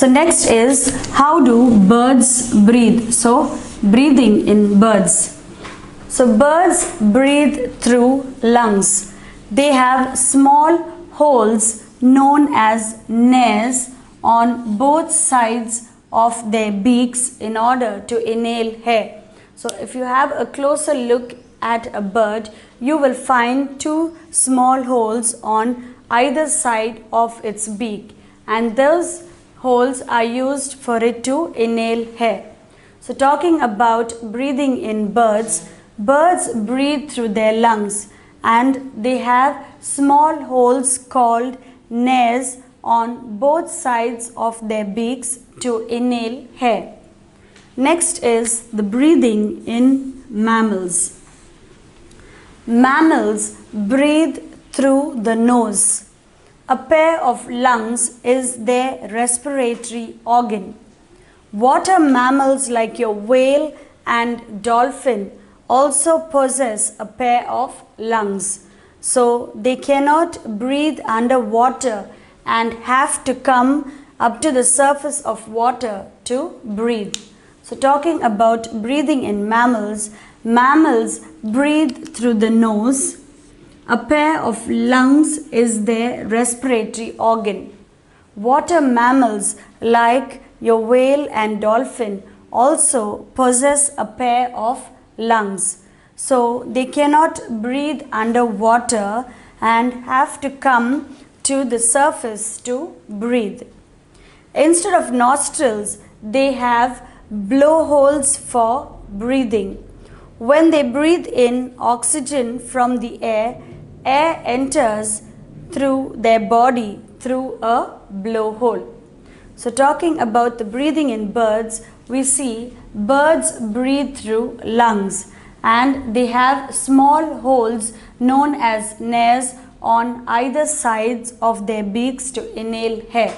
So next is, how do birds breathe? So breathing in birds. So birds breathe through lungs. They have small holes known as nares on both sides of their beaks in order to inhale air. So if you have a closer look at a bird, you will find two small holes on either side of its beak, and those holes are used for it to inhale air. So talking about breathing in birds, birds breathe through their lungs and they have small holes called nares on both sides of their beaks to inhale air. Next is the breathing in mammals. Mammals breathe through the nose. A pair of lungs is their respiratory organ. Water mammals like your whale and dolphin also possess a pair of lungs. So they cannot breathe underwater and have to come up to the surface of water to breathe. So talking about breathing in mammals, mammals breathe through the nose. A pair of lungs is their respiratory organ. Water mammals like your whale and dolphin also possess a pair of lungs. So they cannot breathe underwater and have to come to the surface to breathe. Instead of nostrils, they have blowholes for breathing. When they breathe in oxygen from the air, air enters through their body through a blowhole. So talking about the breathing in birds, we see birds breathe through lungs and they have small holes known as nares on either sides of their beaks to inhale air.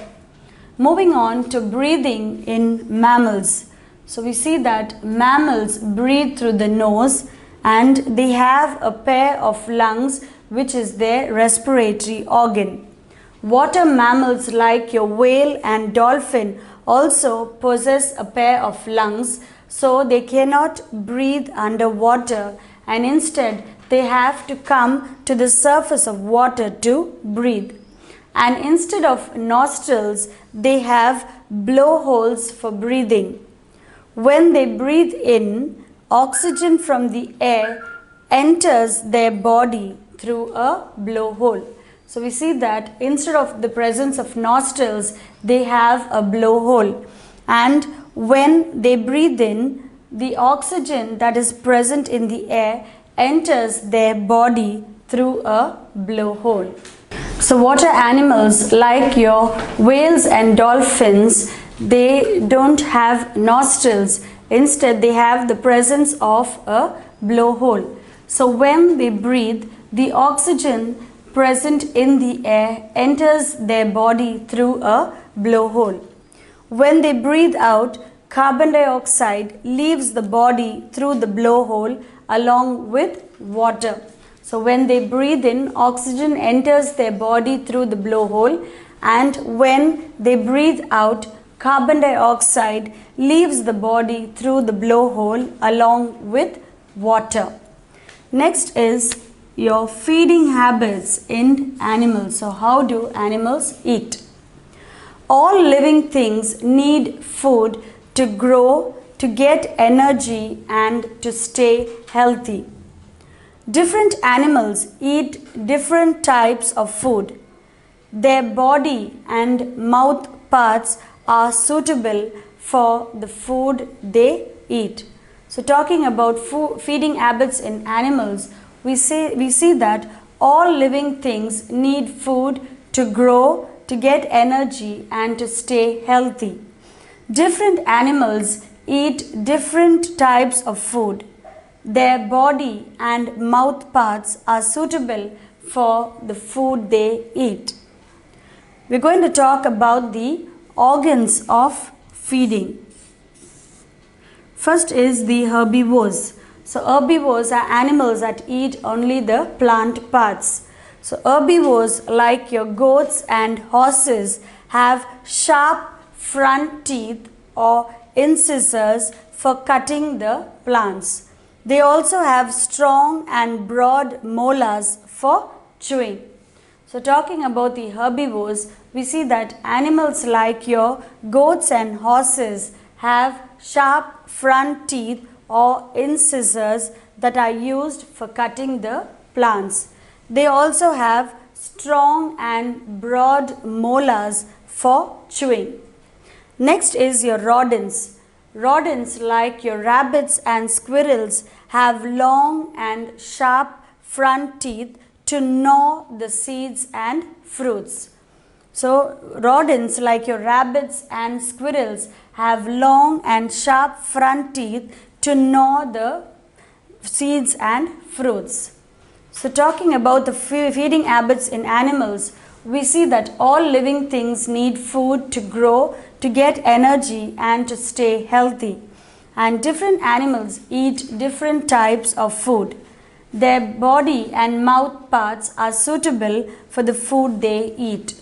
Moving on to breathing in mammals. So we see that mammals breathe through the nose and they have a pair of lungs which is their respiratory organ. Water mammals like your whale and dolphin also possess a pair of lungs, so they cannot breathe underwater and instead they have to come to the surface of water to breathe. And instead of nostrils, they have blowholes for breathing. When they breathe in, oxygen from the air enters their body through a blowhole. So we see that instead of the presence of nostrils, they have a blowhole. And when they breathe in, the oxygen that is present in the air enters their body through a blowhole. So water animals like your whales and dolphins, they don't have nostrils. Instead, they have the presence of a blowhole. So when they breathe, the oxygen present in the air enters their body through a blowhole. When they breathe out, carbon dioxide leaves the body through the blowhole along with water. So when they breathe in, oxygen enters their body through the blowhole, and when they breathe out, carbon dioxide leaves the body through the blowhole along with water. Next is your feeding habits in animals. So how do animals eat? All living things need food to grow, to get energy and to stay healthy. Different animals eat different types of food. Their body and mouth parts are suitable for the food they eat. So talking about feeding habits in animals, we see that all living things need food to grow, to get energy and to stay healthy. Different animals eat different types of food. Their body and mouth parts are suitable for the food they eat. We're going to talk about the organs of feeding. First is the herbivores. So herbivores are animals that eat only the plant parts. So herbivores like your goats and horses have sharp front teeth or incisors for cutting the plants. They also have strong and broad molars for chewing. So talking about the herbivores, we see that animals like your goats and horses have sharp front teeth or incisors that are used for cutting the plants. They also have strong and broad molars for chewing. Next is your rodents. Rodents like your rabbits and squirrels have long and sharp front teeth to gnaw the seeds and fruits. So rodents like your rabbits and squirrels have long and sharp front teeth to gnaw the seeds and fruits. So talking about the feeding habits in animals, we see that all living things need food to grow, to get energy and to stay healthy. And different animals eat different types of food. Their body and mouth parts are suitable for the food they eat.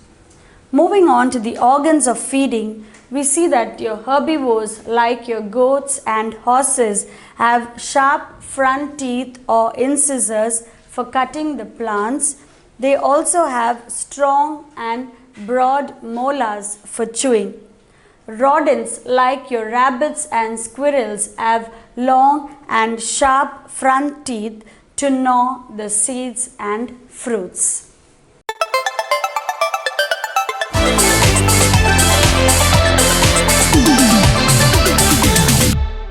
Moving on to the organs of feeding, we see that your herbivores like your goats and horses have sharp front teeth or incisors for cutting the plants. They also have strong and broad molars for chewing. Rodents like your rabbits and squirrels have long and sharp front teeth to gnaw the seeds and fruits.